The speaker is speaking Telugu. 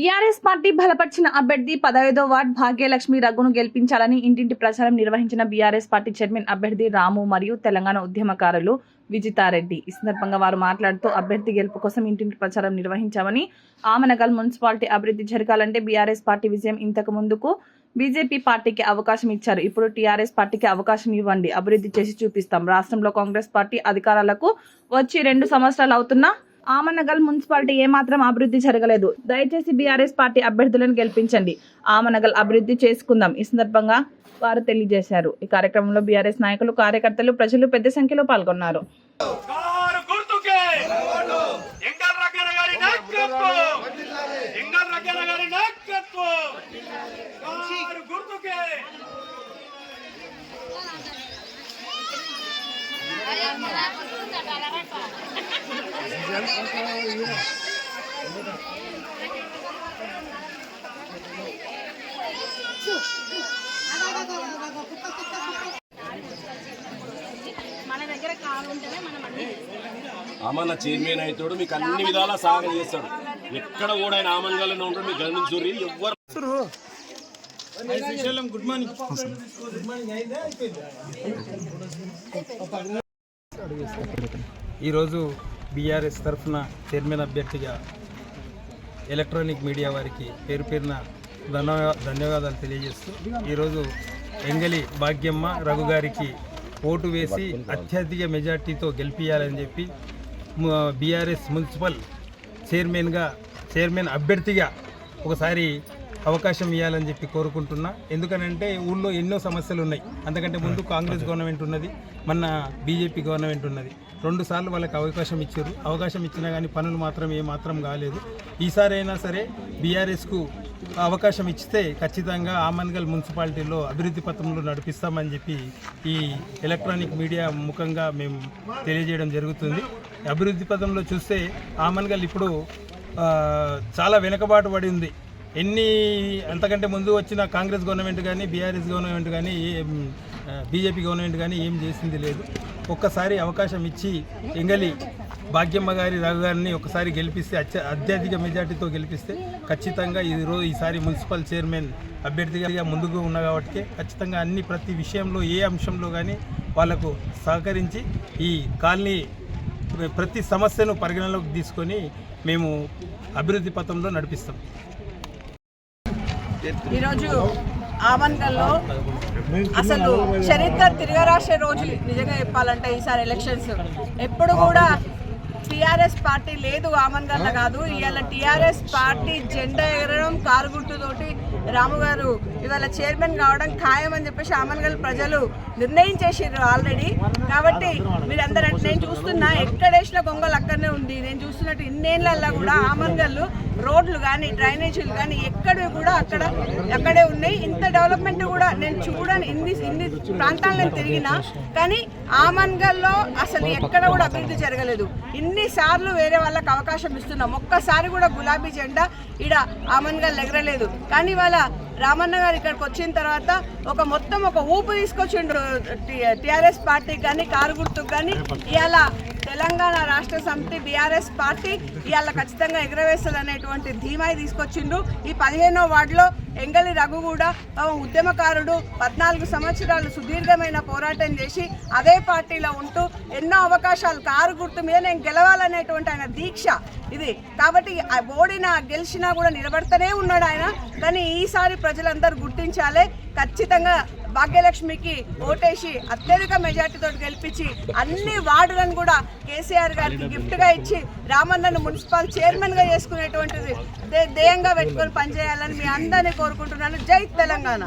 బీఆర్ఎస్ పార్టీ బలపరిచిన అభ్యర్థి 15వ వార్డ్ భాగ్యలక్ష్మి రఘును గెలిపించాలని ఇంటింటి ప్రచారం నిర్వహించిన బీఆర్ఎస్ పార్టీ చైర్మన్ అభ్యర్థి రాము మరియు తెలంగాణ ఉద్యమకారులు విజితారెడ్డి. ఈ సందర్భంగా వారు మాట్లాడుతూ అభ్యర్థి గెలుపు కోసం ఇంటింటి ప్రచారం నిర్వహించామని, ఆమనగల్ మున్సిపాలిటీ అభివృద్ధి జరగాలంటే బీఆర్ఎస్ పార్టీ విజయం ఇంతకు ముందుకు బీజేపీ పార్టీకి అవకాశం ఇచ్చారు. ఇప్పుడు టీఆర్ఎస్ పార్టీకి అవకాశం ఇవ్వండి, అభివృద్ధి చేసి చూపిస్తాం. రాష్ట్రంలో కాంగ్రెస్ పార్టీ అధికారాలకు వచ్చి 2 సంవత్సరాలు అవుతున్నా ఆమనగల్ మున్సిపాలిటీ ఏమాత్రం అభివృద్ధి జరగలేదు. దయచేసి బీఆర్ఎస్ పార్టీ అభ్యర్థులను గెలిపించండి, ఆమనగల్ అభివృద్ధి చేసుకుందాం. ఈ సందర్భంగా వారు తెలియజేశారు. ఈ కార్యక్రమంలో బీఆర్ఎస్ నాయకులు, కార్యకర్తలు, ప్రజలు పెద్ద సంఖ్యలో పాల్గొన్నారు. ఆమన్న చైర్మన్ అవుతాడు, మీకు అన్ని విధాలా సాగం చేస్తాడు. ఎక్కడ కూడా ఆయన ఆమన్గానే ఉంటాడు. మీకు గమనించుర్రి ఎవ్వరు. Good morning. ఈరోజు బీఆర్ఎస్ తరఫున చైర్మన్ అభ్యర్థిగా ఎలక్ట్రానిక్ మీడియా వారికి పేరు పేరున ధన్యవాదాలు తెలియజేస్తూ ఈరోజు ఎంగలి భాగ్యమ్మ రఘు గారికి ఓటు వేసి అత్యధిక మెజార్టీతో గెలిపించాలని చెప్పి బీఆర్ఎస్ మున్సిపల్ చైర్మన్ అభ్యర్థిగా ఒకసారి అవకాశం ఇవ్వాలని చెప్పి కోరుకుంటున్నా. ఎందుకనంటే ఊళ్ళో ఎన్నో సమస్యలు ఉన్నాయి. అంతకంటే ముందు కాంగ్రెస్ గవర్నమెంట్ ఉన్నది, మన బీజేపీ గవర్నమెంట్ ఉన్నది. 2 సార్లు వాళ్ళకి అవకాశం ఇచ్చారు. అవకాశం ఇచ్చినా కానీ పనులు మాత్రం ఏమాత్రం కాలేదు. ఈసారి అయినా సరే బీఆర్ఎస్కు అవకాశం ఇస్తే ఖచ్చితంగా ఆమన్గల్ మున్సిపాలిటీలో అభివృద్ధి పథంలో నడిపిస్తామని చెప్పి ఈ ఎలక్ట్రానిక్ మీడియా ముఖంగా మేము తెలియజేయడం జరుగుతుంది. అభివృద్ధి పథంలో చూస్తే ఆమన్గల్ ఇప్పుడు చాలా వెనుకబాటు పడి ఉంది. అంతకంటే ముందు వచ్చిన కాంగ్రెస్ గవర్నమెంట్ కానీ, బీఆర్ఎస్ గవర్నమెంట్ కానీ, బీజేపీ గవర్నమెంట్ కానీ ఏం చేసింది లేదు. ఒక్కసారి అవకాశం ఇచ్చి ఎంగలి భాగ్యమ్మ గారి రఘు గారిని ఒకసారి గెలిపిస్తే, అత్యధిక మెజార్టీతో గెలిపిస్తే ఖచ్చితంగా ఈసారి మున్సిపల్ చైర్మన్ అభ్యర్థిగా ముందుకు ఉన్న కాబట్టి ఖచ్చితంగా ప్రతి విషయంలో ఏ అంశంలో కానీ వాళ్లకు సహకరించి ఈ కాలనీ ప్రతి సమస్యను పరిగణలోకి తీసుకొని మేము అభివృద్ధి పథంలో నడిపిస్తాం. ఈరోజు ఆమన్గల్లో అసలు చరిత్ర తిరగరాసే రోజు. నిజంగా చెప్పాలంటే ఈసారి ఎలక్షన్స్ ఎప్పుడు కూడా టీఆర్ఎస్ పార్టీ లేదు ఆమన్గల్లో కాదు. ఇవాళ టీఆర్ఎస్ పార్టీ జెండా ఎగరడం, కారు గుర్తుతోటి రాము గారు ఇవాళ చైర్మన్ కావడం ఖాయం అని చెప్పేసి ఆమన్గల్ ప్రజలు నిర్ణయించేసారు ఆల్రెడీ. కాబట్టి మీరందరూ నేను చూస్తున్నా ఎక్కడ వేసిన గొంగలు అక్కడనే ఉంది. నేను చూస్తున్నట్టు ఇన్నేళ్ళల్లో కూడా ఆమన్గల్ రోడ్లు కానీ, డ్రైనేజీలు కానీ ఎక్కడివి కూడా అక్కడే ఉన్నాయి. ఇంత డెవలప్మెంట్ కూడా నేను చూడని ఇన్ని ప్రాంతాలు నేను తిరిగినా కానీ ఆమన్గల్లో అసలు ఎక్కడ కూడా అభివృద్ధి జరగలేదు. ఇన్నిసార్లు వేరే వాళ్ళకి అవకాశం ఇస్తున్నాం, ఒక్కసారి కూడా గులాబీ జెండా ఈడ ఆమన్గల్ ఎగరలేదు. కానీ వాళ్ళ రామన్న గారు ఇక్కడికి వచ్చిన తర్వాత ఒక ఊపు తీసుకొచ్చిండ్రు టీఆర్ఎస్ పార్టీకి కానీ, కారు గుర్తుకు కానీ. ఇవాళ తెలంగాణ రాష్ట్ర సమితి బీఆర్ఎస్ పార్టీ ఇవాళ ఖచ్చితంగా ఎగరవేస్తుంది అనేటువంటి ధీమాయి తీసుకొచ్చిండు. ఈ 15వ వార్డులో ఎంగలి రఘు కూడా ఉద్యమకారుడు, 14 సంవత్సరాలు సుదీర్ఘమైన పోరాటం చేసి అదే పార్టీలో ఉంటూ ఎన్నో అవకాశాలు, కారు గుర్తు మీద నేను గెలవాలనేటువంటి ఆయన దీక్ష ఇది. కాబట్టి ఓడినా గెలిచినా కూడా నిలబడతానే ఉన్నాడు ఆయన. కానీ ఈసారి ప్రజలందరూ గుర్తించాలి, ఖచ్చితంగా భాగ్యలక్ష్మికి ఓటేసి అత్యధిక మెజార్టీతో గెలిపించి అన్ని వార్డులను కూడా కేసీఆర్ గారికి గిఫ్ట్గా ఇచ్చి రామన్నను మున్సిపల్ చైర్మన్గా చేసుకునేటువంటిది ధ్యేయంగా పెట్టుకొని పనిచేయాలని మీ అందరినీ కోరుకుంటున్నాను. జై తెలంగాణ.